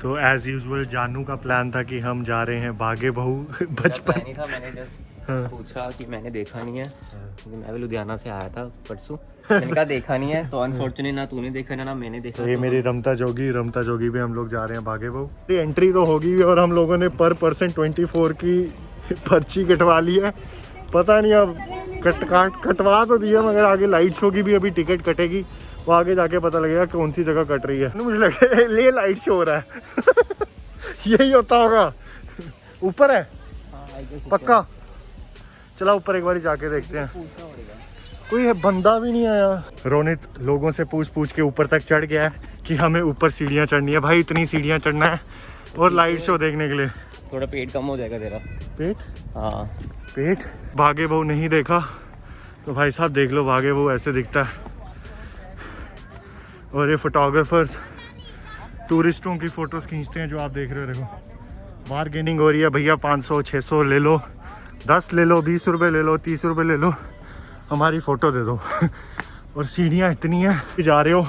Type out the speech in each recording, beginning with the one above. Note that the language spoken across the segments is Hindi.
तो एज यूजुअल जानू का प्लान था कि हम जा रहे हैं बागे बहू बचपन नहीं था, मैंने जस्ट पूछा कि मैंने देखा नहीं है क्योंकि मैं भी लुधियाना से आया था परसों। मैंने कहा देखा नहीं है, तो अनफॉर्चुनेटली ना तूने देखा ना मैंने देखा। तो ये मेरी रमता जोगी भी हम लोग जा रहे हैं बागे बहू। एंट्री तो होगी और हम लोगों ने पर पर्सन 24 की पर्ची कटवा ली है। पता नहीं अब कटवा तो दिया, मगर आगे लाइट शो की भी अभी टिकट कटेगी, वो आगे जाके पता लगेगा कौन सी जगह कट रही है। मुझे लगे ये लाइट शो हो रहा है यही होता होगा। ऊपर है पक्का, चला ऊपर एक बार जाके देखते हैं। कोई है बंदा भी नहीं आया। रोनित लोगों से पूछ के ऊपर तक चढ़ गया है कि हमें ऊपर सीढ़ियाँ चढ़नी है। भाई इतनी सीढ़ियाँ चढ़ना है और लाइट शो देखने के लिए। थोड़ा पेट कम हो जाएगा तेरा। पेट? हाँ पेट। बागे बहू नहीं देखा तो भाई साहब देख लो, बागे बहू ऐसे दिखता है। और ये फोटोग्राफर्स टूरिस्टों की फ़ोटोज़ खींचते हैं, जो आप देख रहे हो। देखो बारगेनिंग हो रही है, भैया 500 600 ले लो, 10 ले लो, 20 रुपये ले लो, 30 रुपये ले लो, हमारी फ़ोटो दे दो और सीढ़ियाँ इतनी हैं। जा रहे हो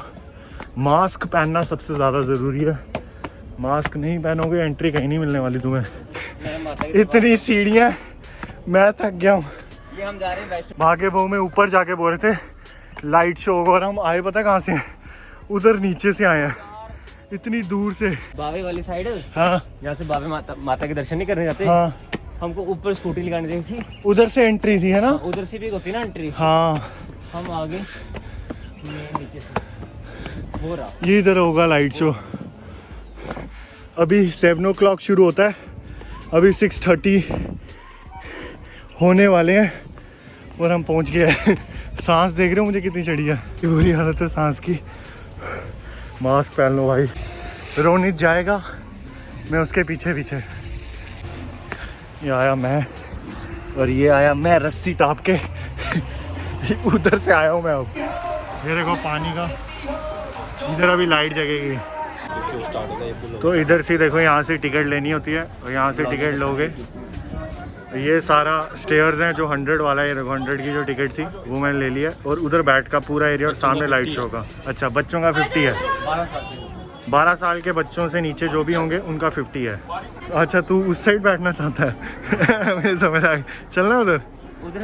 मास्क पहनना सबसे ज़्यादा ज़रूरी है। मास्क नहीं पहनोगे एंट्री कहीं नहीं मिलने वाली तुम्हें। इतनी सीढ़ियाँ, मैं थक गया हूँ। ये हम जा रहे हैं बागे बहू में ऊपर जाके बोल रहे थे लाइट शो होगा, और हम आए पता कहाँ से, उधर नीचे से आए हैं, इतनी दूर से। बावे वाली साइड है। हाँ, यहाँ से बावे माता के दर्शन नहीं करने जाते। हाँ, हमको ऊपर स्कूटी लगाने दी थी, उधर से एंट्री थी है ना। उधर से भी होती ना एंट्री। हाँ हम आगे नीचे से हो रहा, ये इधर होगा लाइट शो। अभी 7 o'clock शुरू होता है, अभी 6:30 होने वाले हैं और हम पहुंच गए हैं। सांस देख रहे हो मुझे कितनी चढ़ी है, ये बुरी हालत है सांस की। मास्क पहन लो भाई। रोनित जाएगा, मैं उसके पीछे पीछे। ये आया मैं और ये आया मैं रस्सी टाप के उधर से आया हूँ मैं। अब ये देखो पानी का, इधर अभी लाइट जगेगी तो इधर से देखो, यहाँ से टिकट लेनी होती है और यहाँ से टिकट लोगे। ये सारा स्टेयर्स हैं जो 100 वाला है। ये देखो 100 की जो टिकट थी वो मैंने ले लिया। और उधर बैठ का पूरा एरिया और सामने लाइट शो का। अच्छा बच्चों का 50 है, 12 साल के बच्चों से नीचे जो भी होंगे उनका 50 है। अच्छा तू उस साइड बैठना चाहता है मुझे समझ आ गई, चलना उधर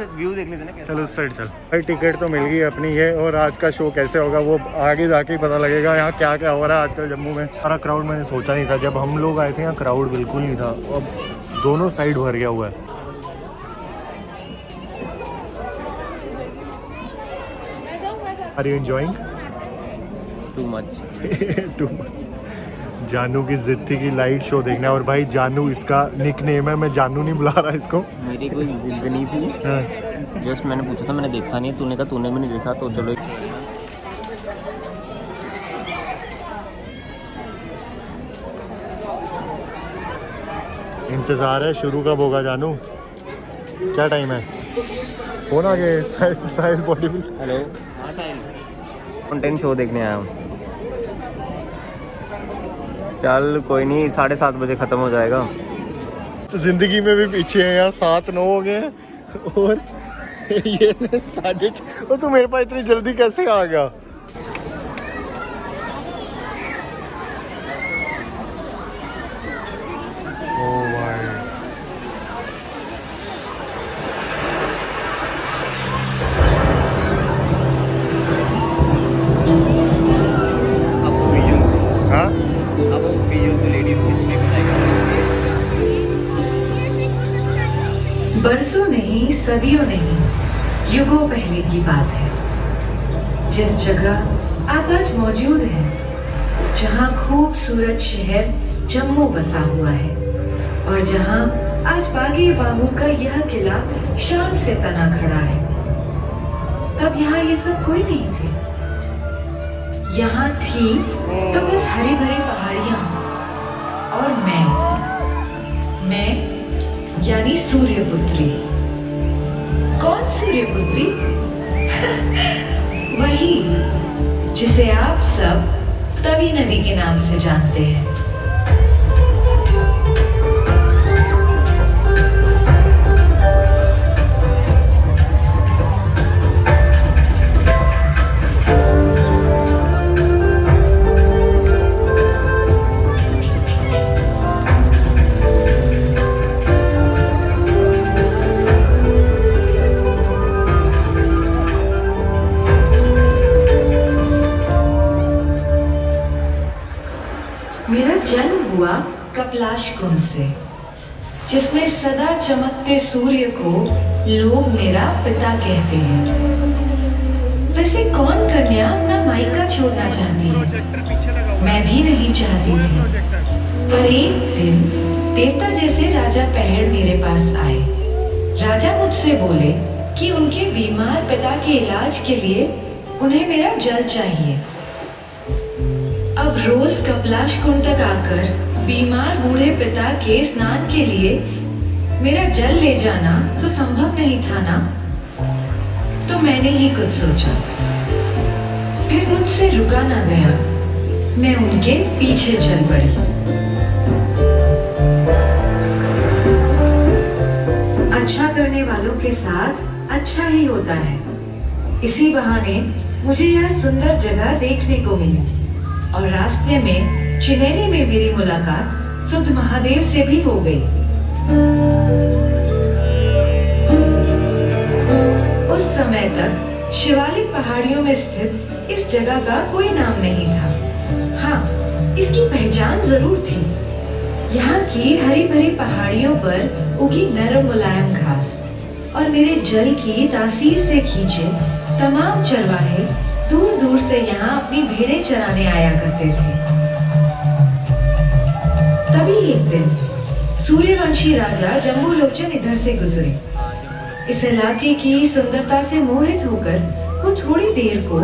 व्यू देख लेते ना। चल उस साइड चल भाई। टिकट तो मिल गई अपनी है, और आज का शो कैसे होगा वो आगे जाके ही पता लगेगा। यहाँ क्या क्या हो रहा है आजकल जम्मू में। सारा क्राउड मैंने सोचा नहीं था, जब हम लोग आए थे यहाँ क्राउड बिल्कुल नहीं था, अब दोनों साइड भर गया हुआ है। Are you enjoying? Too much too much. जानू की जिद थी कि लाइट शो देखना है, और भाई जानू इसका निक नेम है, मैं जानू नहीं बुला रहा इसको। मेरी कोई जिद नहीं थी, जस्ट मैंने पूछा था, मैंने देखा नहीं, तूने कहा तूने भी नहीं देखा तो चलो। इंतज़ार है शुरू कब होगा जानू, क्या टाइम है? फोन आ गया साहिल बॉडी में। हेलो, हाँ साहिल, कंटेंट शो देखने आया हूँ। चल कोई नहीं, 7:30 बजे ख़त्म हो जाएगा। तो ज़िंदगी में भी पीछे हैं यार, 7-9 हो गए हैं और ये 6:30। और तू मेरे पास इतनी जल्दी कैसे आ गया? बरसों नहीं, सदियों नहीं, युगों पहले की बात है। जिस जगह आप आज मौजूद हैं, जहां खूबसूरत शहर जम्मू बसा हुआ है, और जहां आज बागे बाहू का यह किला शान से तना खड़ा है, तब यहाँ ये सब कोई नहीं थे। यहाँ थी तो बस हरी भरी पहाड़ियां और मैं यानी सूर्यपुत्री। कौन सूर्यपुत्री? वही जिसे आप सब तवी नदी के नाम से जानते हैं। मेरा जन्म हुआ कपलाश कुंड से, जिसमें सदा चमकते सूर्य को लोग मेरा पिता कहते हैं। वैसे कौन कन्या अपना मायका छोड़ना चाहती है? मैं भी नहीं चाहती थी। पर एक दिन देवता जैसे राजा पहड़ मेरे पास आए। राजा मुझसे बोले कि उनके बीमार पिता के इलाज के लिए उन्हें मेरा जल चाहिए। अब रोज कपलाश कुंड तक आकर बीमार बूढ़े पिता के स्नान के लिए मेरा जल ले जाना तो संभव नहीं था ना। तो मैंने ही कुछ सोचा, फिर मुझसे रुका ना गया। मैं उनके पीछे चल पड़ी। अच्छा करने वालों के साथ अच्छा ही होता है। इसी बहाने मुझे यह सुंदर जगह देखने को मिली और रास्ते में चिनैनी में मेरी मुलाकात सुध महादेव से भी हो गई। उस समय तक शिवालिक पहाड़ियों में स्थित इस जगह का कोई नाम नहीं था। हाँ, इसकी पहचान जरूर थी। यहाँ की हरी भरी पहाड़ियों पर उगी नरम मुलायम घास और मेरे जल की तासीर से खींचे तमाम चरवाहे दूर दूर से यहाँ अपनी भेड़ें चराने आया करते थे। तभी एक दिन सूर्यवंशी राजा जम्बूलोचन इधर से गुजरे। इस इलाके की सुंदरता से मोहित होकर वो थोड़ी देर को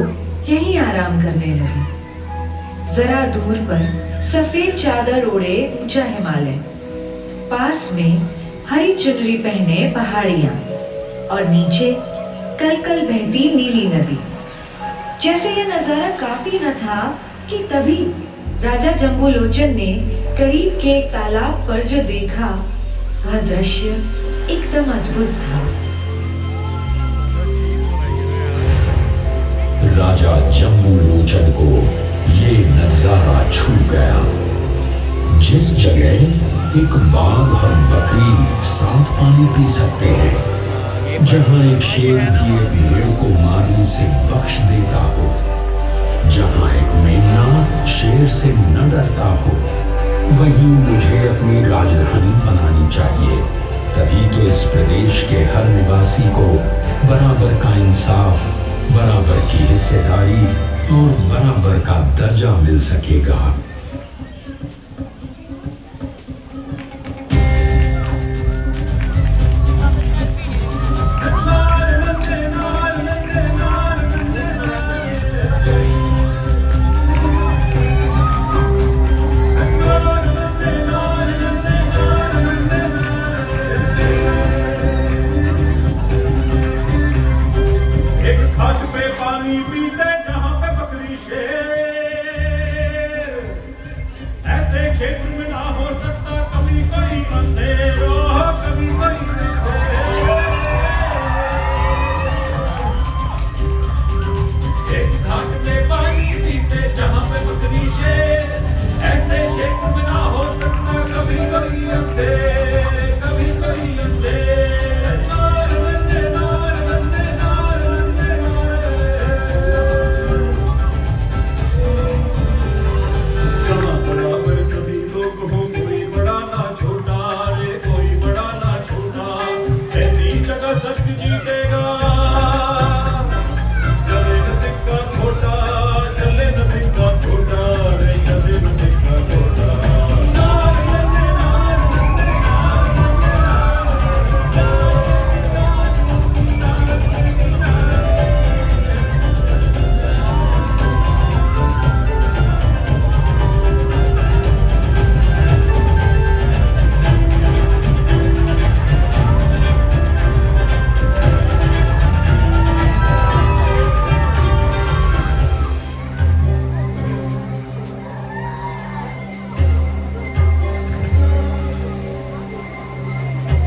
यहीं आराम करने लगे। जरा दूर पर सफेद चादर ओढ़े ऊंचा हिमालय, पास में हरी चुनरी पहने पहाड़ियां और नीचे कल कल बहती नीली नदी। जैसे यह नजारा काफी न था कि तभी राजा जम्बूलोचन ने करीब के एक तालाब पर जो देखा, वह दृश्य एकदम अद्भुत था। राजा जम्बूलोचन को ये नजारा छू गया। जिस जगह एक बाघ और बकरी साथ पानी पी सकते हैं, जहां एक शेर भी एक भेड़ को मारने से बख्श देता हो, जहां एक मेमना शेर से न डरता हो, वहीं मुझे अपनी राजधानी बनानी चाहिए। तभी तो इस प्रदेश के हर निवासी को बराबर का इंसाफ, बराबर की हिस्सेदारी और बराबर का दर्जा मिल सकेगा।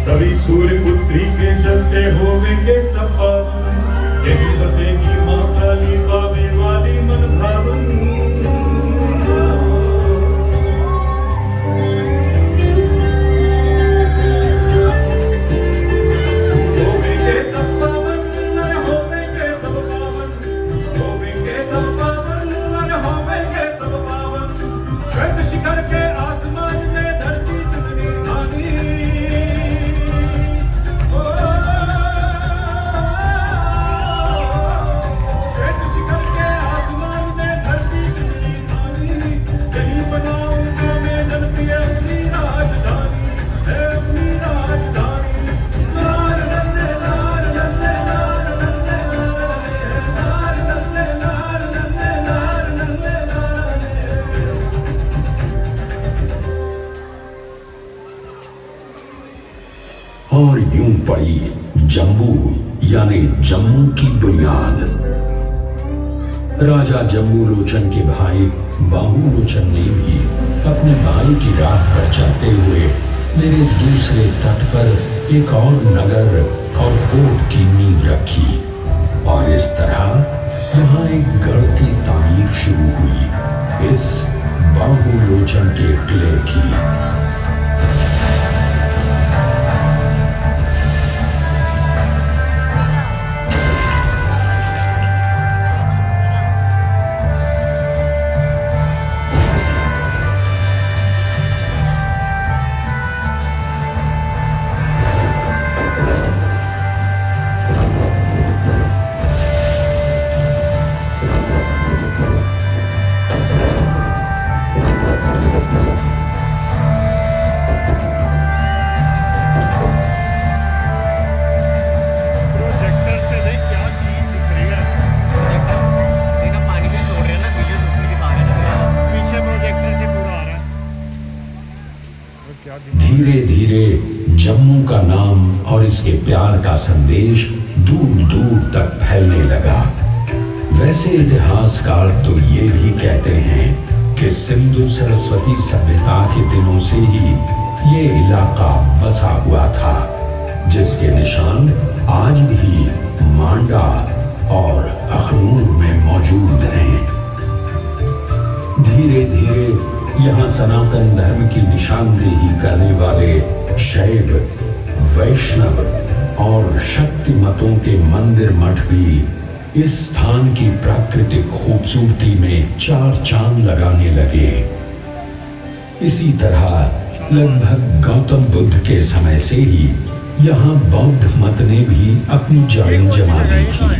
तभी सूर्य पुत्री के जल से होवेंगे सफा, यही बसेगी मां काली बाबे वाली मन भावन। होवेंगे सब पावन, होवेंगे सब पावन, होवेंगे सब पावन, होवेंगे सब पावन। श्वेत शिखर के और यूं पड़ी जम्बू यानी जम्मू की बुनियाद। राजा जम्बू लोचन के भाई बाबू लोचन ने भी अपने भाई की राह पर चलते हुए मेरे दूसरे तट पर एक और नगर और कोट की नींव रखी और इस तरह यहाँ एक गढ़ की तामीर शुरू हुई, इस बाबू लोचन के किले की। धीरे धीरे जम्मू का नाम और इसके प्यार का संदेश दूर दूर तक फैलने लगा। वैसे इतिहासकार तो ये भी कहते हैं कि सिंधु सरस्वती सभ्यता के दिनों से ही ये इलाका बसा हुआ था, जिसके निशान आज भी मांडा और अखनूर में मौजूद हैं। धीरे धीरे यहाँ सनातन धर्म की निशानदेही करने वाले शैव, वैष्णव और शक्ति मतों के मंदिर मठ भी इस स्थान की प्राकृतिक खूबसूरती में चार चांद लगाने लगे। इसी तरह लगभग गौतम बुद्ध के समय से ही यहाँ बौद्ध मत ने भी अपनी जड़ें जमा ली थी,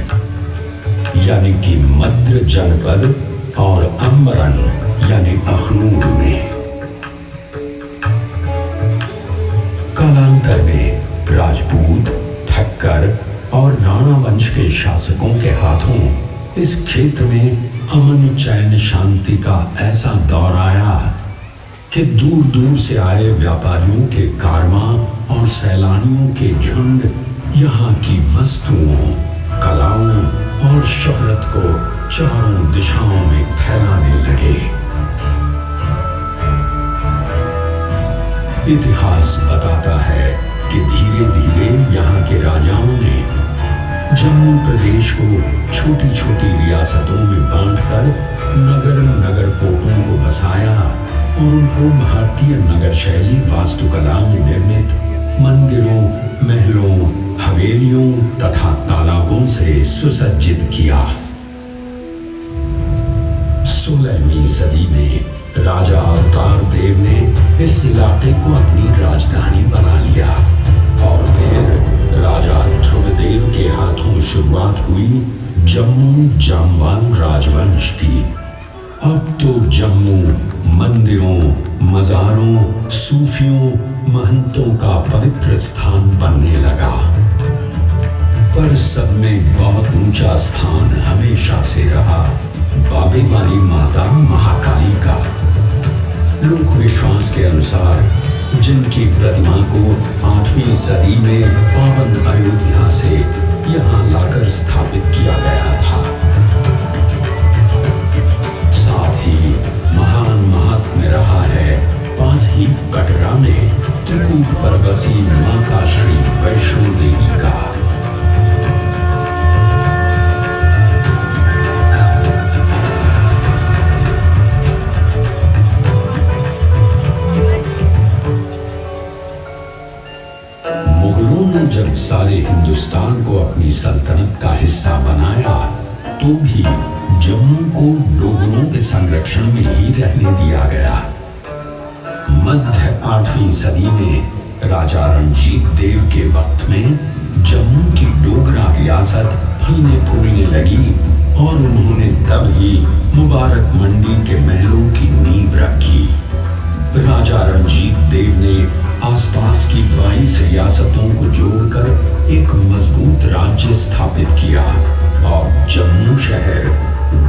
यानी कि मध्य जनपद और अम्बरन यानी अखनूर में। कालांतर में राजपूत, ठक्कर और राणा वंश के शासकों के हाथों इस क्षेत्र में अमन, चैन, शांति का ऐसा दौर आया कि दूर दूर से आए व्यापारियों के कारवां और सैलानियों के झुंड यहाँ की वस्तुओं, कलाओं और शोहरत को चारों दिशाओं में फैलाने लगे। इतिहास बताता है कि धीरे धीरे यहाँ के राजाओं ने जम्मू प्रदेश को छोटी छोटी रियासतों में बांटकर नगर नगर कोटों को बसाया और उनको भारतीय नगर शैली वास्तुकला में निर्मित मंदिरों, महलों, हवेलियों तथा तालाबों से सुसज्जित किया। 16वीं सदी में राजा अवतार देव ने इस इलाके को अपनी राजधानी बना लिया और फिर राजा ध्रुवदेव के हाथों शुरुआत हुई जम्मू जामवान राजवंश की। अब तो जम्मू मंदिरों, मजारों, सूफियों, महंतों का पवित्र स्थान बनने लगा। पर सब में बहुत ऊंचा स्थान हमेशा से रहा बाबे वाली माता महाकाली का। लोक विश्वास के अनुसार जिनकी प्रतिमा को 8वीं सदी में पावन अयोध्या से यहाँ लाकर स्थापित किया गया था। साथ ही महान महात्म्य रहा है पास ही कटरा में त्रिकूट पर बसी माता श्री वैष्णो देवी का। जब सारे हिंदुस्तान को अपनी सल्तनत का हिस्सा बनाया तो भी जम्मू को डोगरों के संरक्षण में ही रहने दिया गया। मध्य 8वीं सदी में राजा रणजीत देव के वक्त में जम्मू की डोगरा रियासत फलने फूलने लगी और उन्होंने तब ही मुबारक मंडी के महलों की नींव रखी। राजा रणजीत देव ने आसपास की 22 रियासतों को जोड़कर एक मजबूत राज्य स्थापित किया और जम्मू शहर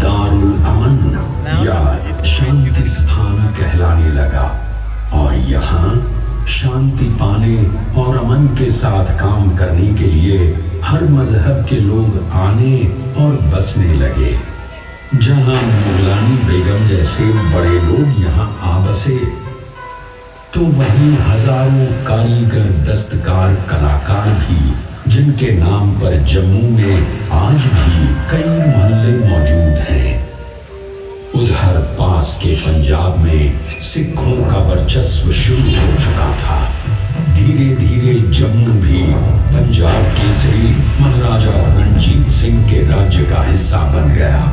दारुल अमन या शांति स्थान कहलाने लगा और यहाँ शांति पाने और अमन के साथ काम करने के लिए हर मजहब के लोग आने और बसने लगे। जहां मुगलानी बेगम जैसे बड़े लोग यहाँ आ बसे, तो वहीं हजारों कारीगर, दस्तकार, कलाकार भी, जिनके नाम पर जम्मू में आज भी कई मोहल्ले मौजूद हैं। उधर पास के पंजाब में सिखों का वर्चस्व शुरू हो चुका था। धीरे धीरे जम्मू भी पंजाब केसरी महाराजा रणजीत सिंह के राज्य का हिस्सा बन गया।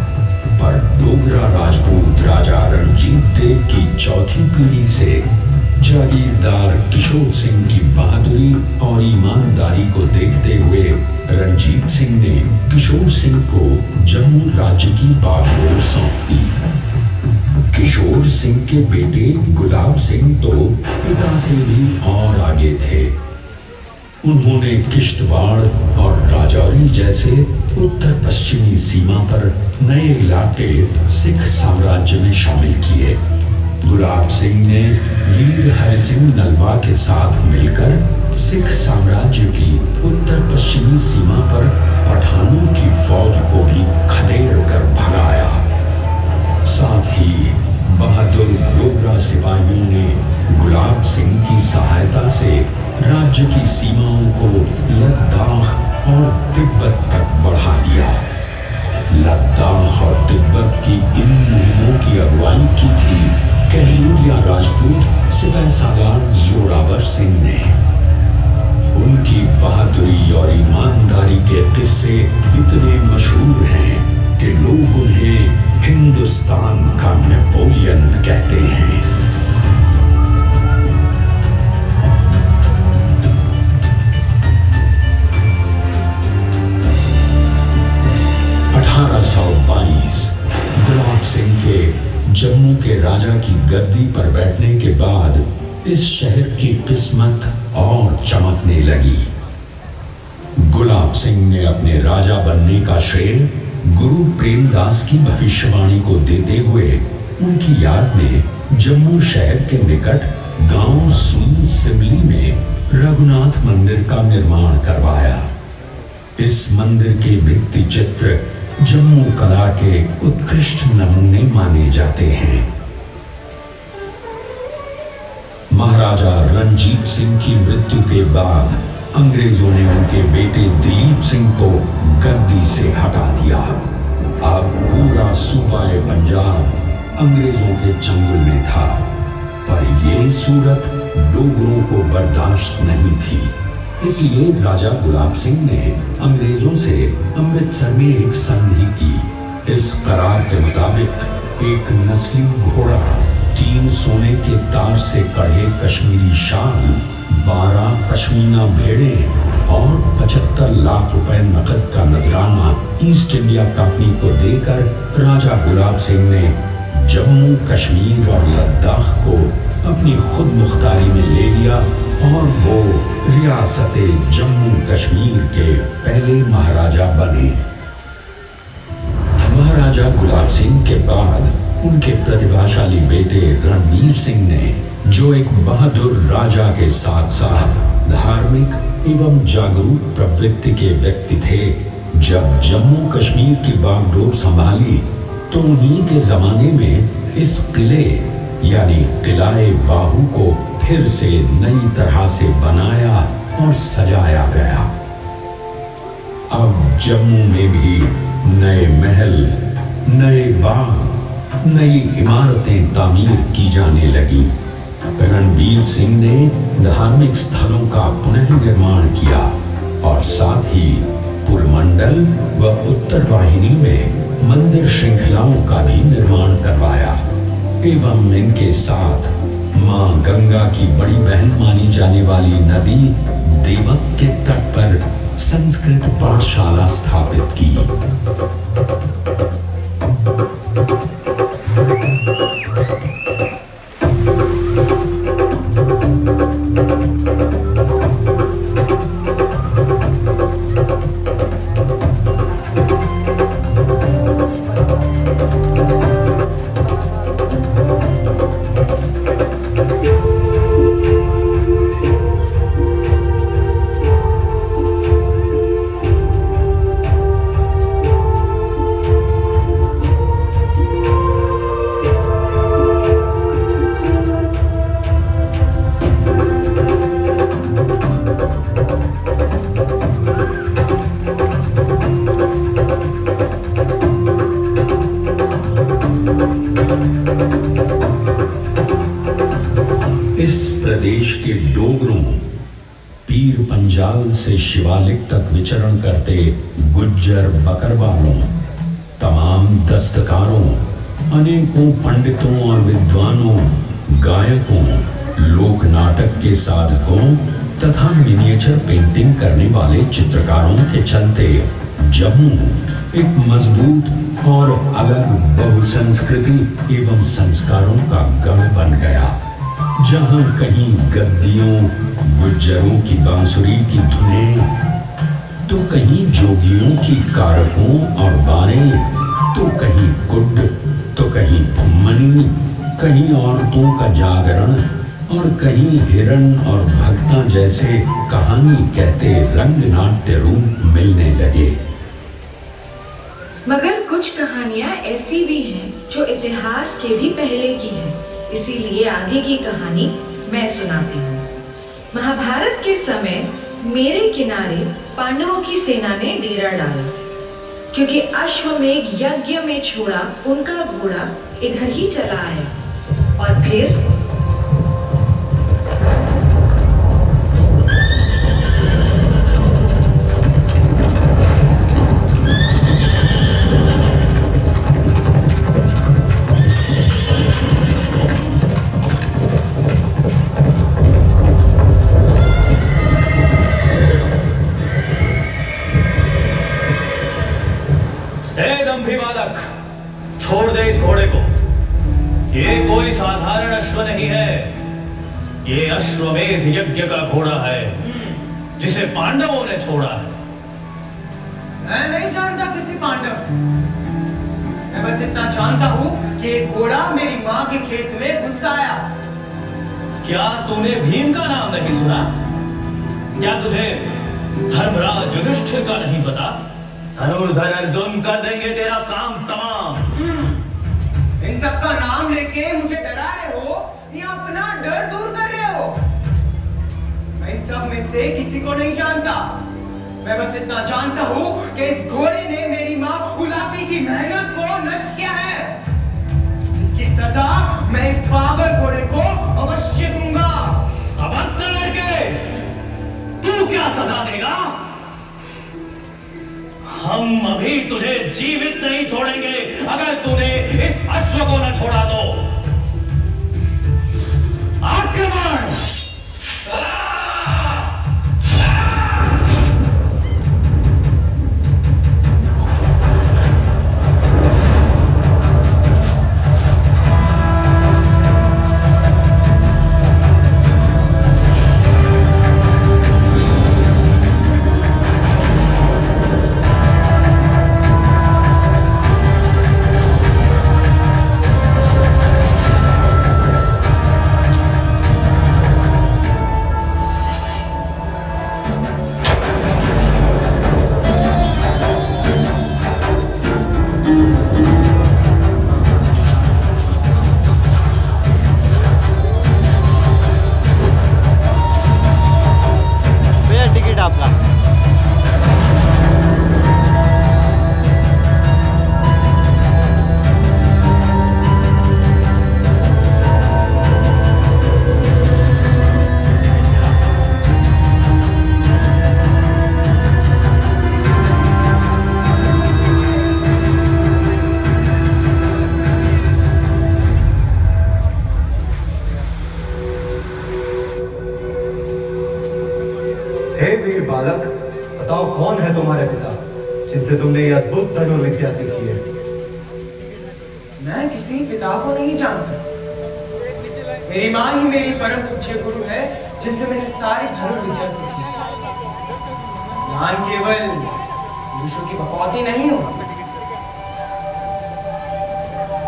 पर डोगरा राजपूत राजा रणजीत देव की चौथी पीढ़ी से जागीरदार किशोर सिंह की बहादुरी और ईमानदारी को देखते हुए रणजीत सिंह ने किशोर सिंह को जम्मू राज्य की बागडोर सौंप दी। किशोर सिंह के बेटे गुलाब सिंह तो पिता से भी और आगे थे। उन्होंने किश्तवाड़ और राजौरी जैसे उत्तर पश्चिमी सीमा पर नए इलाके सिख साम्राज्य में शामिल किए। गुलाब सिंह ने वीर हरि सिंह नलवा के साथ मिलकर सिख साम्राज्य की उत्तर पश्चिमी सीमा पर पठानों की फौज को भी खदेड़ कर भगाया। साथ ही बहादुर डोगरा सिपाहियों ने गुलाब सिंह की सहायता से राज्य की सीमाओं को लद्दाख और तिब्बत तक बढ़ा दिया। लद्दाख और तिब्बत की इन मुहिमों की अगुवाई की थी कहलूरिया राजपूत सिपाही सालार जोरावर सिंह ने। उनकी बहादुरी और ईमानदारी के किस्से इतने मशहूर हैं कि लोग उन्हें हिंदुस्तान का नेपोलियन कहते हैं। गुलाब सिंह के जम्मू के राजा की गद्दी पर बैठने के बाद इस शहर की किस्मत और चमकने लगी। गुलाब सिंह ने अपने राजा बनने का श्रेय गुरु प्रेमदास की भविष्यवाणी को देते हुए उनकी याद में जम्मू शहर के निकट गांव सुई सिमली में रघुनाथ मंदिर का निर्माण करवाया। इस मंदिर के भित्ति चित्र जम्मू कला के उत्कृष्ट नमूने माने जाते हैं। महाराजा रणजीत सिंह की मृत्यु के बाद अंग्रेजों ने उनके बेटे दिलीप सिंह को गद्दी से हटा दिया। अब पूरा सूबा पंजाब अंग्रेजों के चंगुल में था, पर यह सूरत डोगरों को बर्दाश्त नहीं थी। इसलिए राजा गुलाब सिंह ने अंग्रेजों से अमृतसर में एक संधि की। इस करार के मुताबिक एक नस्ली घोड़ा, 3 सोने के तार से कढ़े कश्मीरी शाल, 12 पश्मीना भेड़ें और 75 लाख रुपए नकद का नजराना ईस्ट इंडिया कंपनी को देकर राजा गुलाब सिंह ने जम्मू कश्मीर और लद्दाख को अपनी खुद मुख्तारी में ले लिया और वो रियासते जम्मू कश्मीर के पहले महाराजा बने। महाराजा गुलाब सिंह के बाद उनके प्रतिभाशाली बेटे रणवीर सिंह ने, जो एक बहादुर राजा के साथ साथ धार्मिक एवं जागरूक प्रवृत्ति के व्यक्ति थे, जब जम्मू कश्मीर की बागडोर संभाली तो उन्हीं के जमाने में इस किले यानी किलाए बाहू को फिर से नई तरह से बनाया और सजाया गया। अब जम्मू में भी नए महल, नए बाग, नई इमारतें तामीर की जाने लगी। रणवीर सिंह ने धार्मिक स्थलों का पुनर्निर्माण किया और साथ ही पुरमंडल व उत्तर वाहिनी में मंदिर श्रृंखलाओं का भी निर्माण करवाया एवं इनके साथ मां गंगा की बड़ी बहन मानी जाने वाली नदी देवक के तट पर संस्कृत पाठशाला स्थापित की। इस प्रदेश के डोगरों, पीर पंजाल से शिवालिक तक विचरण करते गुज्जर बकरवालों, तमाम दस्तकारों, अनेकों पंडितों और विद्वानों, गायकों, लोक नाटक के साधकों तथा मिनिएचर पेंटिंग करने वाले चित्रकारों के चलते जम्मू एक मजबूत और अलग बहुसंस्कृति एवं संस्कारों का गढ़ बन गया, जहां कहीं गद्दियों, गुज्जरों की बांसुरी की धुनें, तो कहीं जोगियों की कारकों और बारें, तो कहीं कुड, तो कहीं घुम्मनी, कहीं औरतों का जागरण और कहीं हिरण और भक्ता जैसे कहानी कहते रंग नाट्य रूप मिलने लगे। मगर कुछ कहानियां ऐसी भी हैं जो इतिहास के भी पहले की हैं, इसीलिए आगे की कहानी मैं सुनाती हूँ। महाभारत के समय मेरे किनारे पांडवों की सेना ने डेरा डाला, क्योंकि अश्वमेघ यज्ञ में छोड़ा उनका घोड़ा इधर ही चला आया और फिर छोड़ दे इस घोड़े को। ये कोई साधारण अश्व नहीं है, ये अश्वमेध यज्ञ का घोड़ा है जिसे पांडवों ने छोड़ा है। मैं नहीं जानता किसी पांडव, मैं बस इतना जानता हूँ कि एक घोड़ा मेरी माँ के खेत में घुस आया। क्या तूने भीम का नाम नहीं सुना? क्या तुझे धर्मराज युधिष्ठिर का नहीं पता? धनुर्धर अर्जुन कर देंगे तेरा काम तमाम। इन सब का नाम लेके मुझे डरा रहे हो या अपना डर दूर कर रहे हो? मैं इन सब में से किसी को नहीं जानता, मैं बस इतना जानता हूँ कि इस घोड़े ने मेरी माँ गुलाबी की मेहनत को नष्ट किया है, जिसकी सजा मैं इस पागल घोड़े को अवश्य दूंगा। अभद्र लड़के, तू क्या सजा देगा? हम अभी तुझे जीवित नहीं छोड़ेंगे अगर तूने इस अश्व को न छोड़ा तो। आक्रमण! हे वीर बालक, बताओ कौन है तुम्हारे पिता जिनसे तुमने ये अद्भुत धनुर्विद्या सीखी है? मैं किसी पिता को नहीं जानता, मेरी माँ ही मेरी परम पूज्य गुरु है जिनसे मैंने सारी धनुर्विद्या सीखी। ज्ञान केवल पुरुषों की बकौती नहीं हो।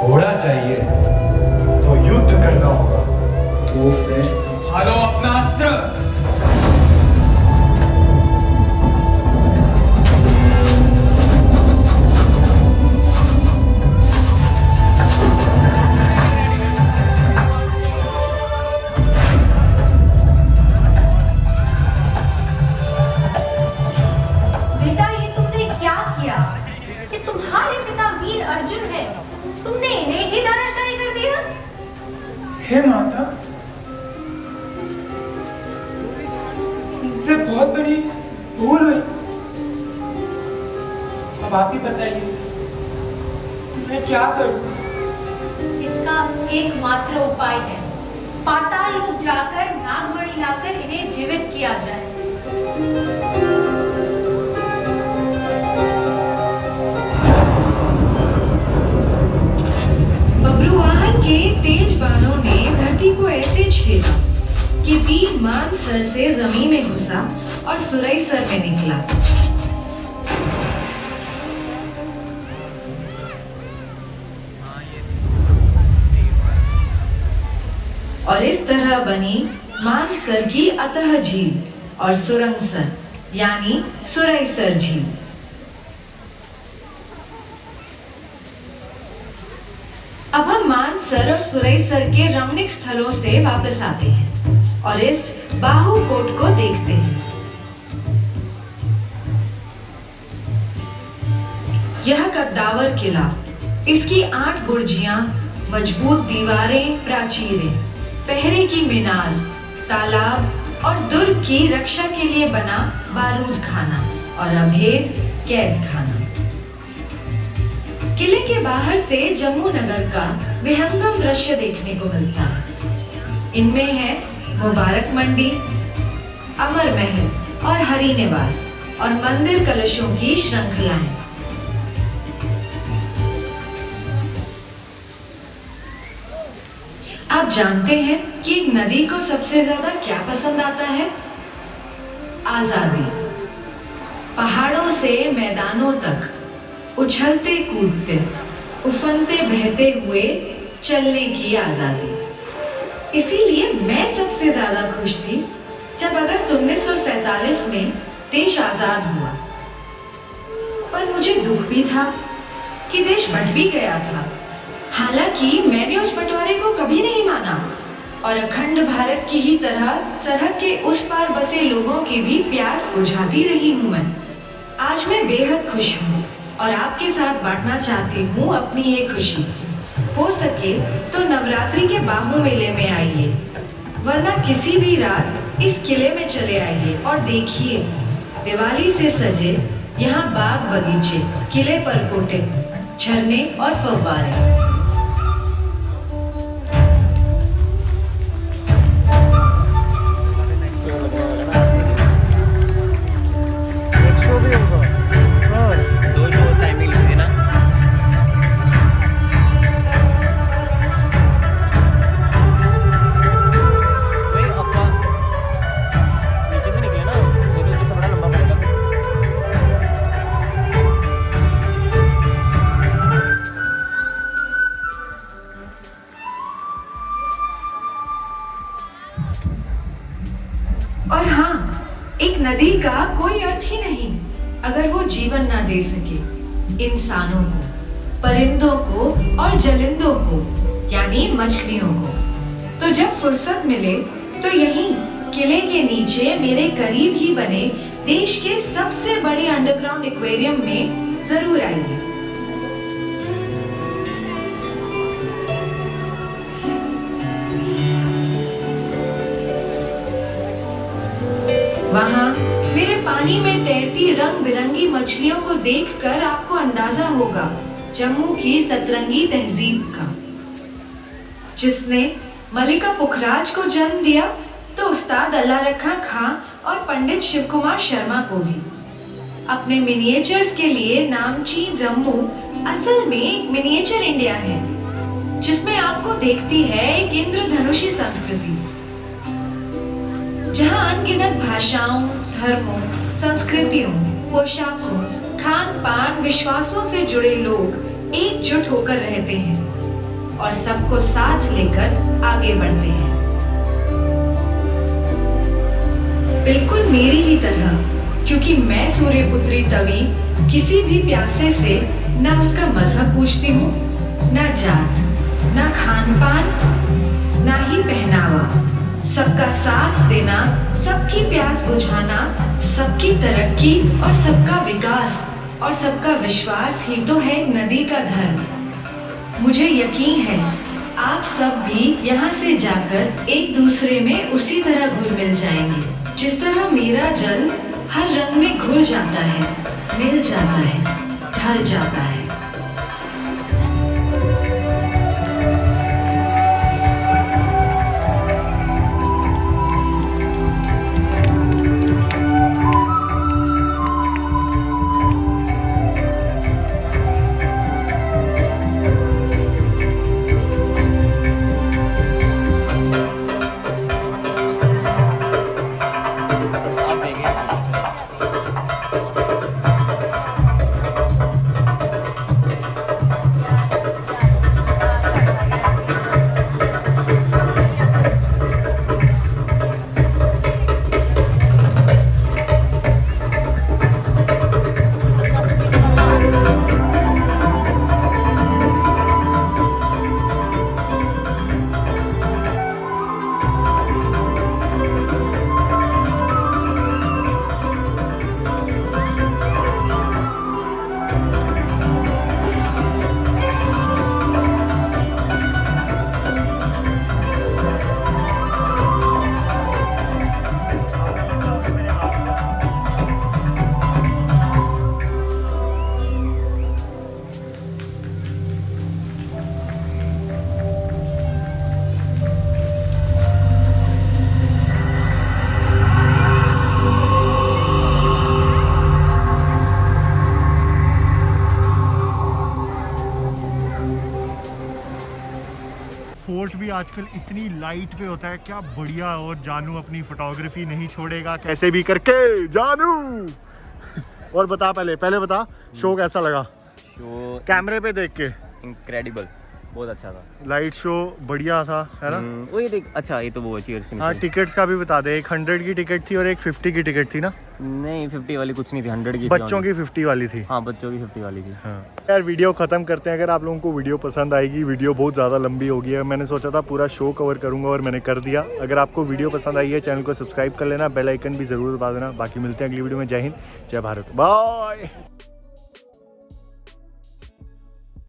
घोड़ा चाहिए तो युद्ध करना होगा। तो फिर संभालो अपना अस्त्र। हे माता, मुझसे बहुत बड़ी भूल हुई। अब आप ही बताइए मैं क्या करूं? इसका एकमात्र उपाय है, पाताल लोक जाकर नागमणि लाकर इन्हें जीवित किया जाए। बब्रुवाहन के तेज बाणों ने धरती को ऐसे छेदा कि तीर मानसर से जमीन में घुसा और सुरईसर में निकला। और इस तरह बनी मानसर की अतः झील और सुरंगसर यानी सुरईसर झील। अब हम मानसर और सुरईसर के रमणीक स्थलों से वापस आते हैं और इस बाहुकोट को देखते हैं। यह कद्दावर किला, इसकी 8 बुर्जियां, मजबूत दीवारें, प्राचीरें, पहरे की मीनार, तालाब और दुर्ग की रक्षा के लिए बना बारूद खाना और अभेद कैद खाना। किले के बाहर से जम्मू नगर का विहंगम दृश्य देखने को मिलता है। इनमें है मुबारक मंडी, अमर महल और हरि निवास और मंदिर कलशों की श्रृंखलाएं। आप जानते हैं कि एक नदी को सबसे ज्यादा क्या पसंद आता है? आजादी। पहाड़ों से मैदानों तक उछलते कूदते, उफनते बहते हुए चलने की आजादी। इसीलिए मैं सबसे ज्यादा खुश थी जब अगस्त 1947 में देश आजाद हुआ। पर मुझे दुख भी था कि देश बंट भी गया था। हालांकि मैंने उस बंटवारे को कभी नहीं माना और अखंड भारत की ही तरह सरहद के उस पार बसे लोगों की भी प्यास बुझाती रही हूं मैं। आज मैं बेहद खुश हूं और आपके साथ बांटना चाहती हूँ अपनी ये खुशी। हो सके तो नवरात्रि के बाहु मेले में आइए, वरना किसी भी रात इस किले में चले आइए और देखिए दिवाली से सजे यहाँ बाग बगीचे, किले पर कोटे, झरने और फव्वारे। और हाँ, एक नदी का कोई अर्थ ही नहीं अगर वो जीवन ना दे सके इंसानों को, परिंदों को और जलिंदों को यानी मछलियों को। तो जब फुर्सत मिले तो यहीं किले के नीचे मेरे करीब ही बने देश के सबसे बड़े अंडरग्राउंड एक्वेरियम में जरूर आइए। वहाँ मेरे पानी में तैरती रंग बिरंगी मछलियों को देखकर आपको अंदाजा होगा जम्मू की सतरंगी तहजीब का। जिसने मलिका पुखराज को जन्म दिया तो उस्ताद अल्लाह रखा खां और पंडित शिव कुमार शर्मा को भी। अपने मिनिएचर्स के लिए नामचीन जम्मू असल में एक मिनिएचर इंडिया है, जिसमें आपको देखती है एक इंद्रधनुषी संस्कृति, जहां अनगिनत भाषाओं, धर्मों, संस्कृतियों, पोशाकों, खान पान, विश्वासों से जुड़े लोग एकजुट होकर रहते हैं और सबको साथ लेकर आगे बढ़ते हैं। बिल्कुल मेरी ही तरह, क्योंकि मैं सूर्यपुत्री तवी किसी भी प्यासे से न उसका मजहब पूछती हूँ, न जात, न खान पान, न ही पहनावा। सबका साथ देना, सबकी प्यास बुझाना, सबकी तरक्की और सबका विकास और सबका विश्वास ही तो है एक नदी का धर्म। मुझे यकीन है आप सब भी यहाँ से जाकर एक दूसरे में उसी तरह घुल मिल जाएंगे। जिस तरह मेरा जल हर रंग में घुल जाता है, मिल जाता है, ढल जाता है। फोर्ट भी आजकल इतनी लाइट पे होता है, क्या बढ़िया। और जानू अपनी फोटोग्राफी नहीं छोड़ेगा कैसे भी करके, जानू। और बता, पहले बता शो कैसा लगा शो कैमरे पे देख के? इनक्रेडिबल, बहुत अच्छा था। लाइट शो बढ़िया था, है ना? वही देख, अच्छा ये तो वो चीयर्स की हाँ, टिकट्स का भी बता दे। एक 100 की टिकट थी और एक 50 की टिकट थी ना? नहीं 50 वाली कुछ नहीं थी, 100 की थी। बच्चों की 50 वाली थी। हाँ बच्चों की 50 वाली थी। हाँ यार, वीडियो ख़त्म करते हैं। अगर आप लोगों को वीडियो पसंद आएगी, वीडियो बहुत ज़्यादा लंबी हो गई है, मैंने सोचा था पूरा शो कवर करूँगा और मैंने कर दिया। अगर आपको वीडियो पसंद आई है, चैनल को सब्सक्राइब कर लेना, बेल आइकन भी ज़रूर दबा देना। बाकी मिलते हैं अगली वीडियो में। जय हिंद, जय भारत, बाय।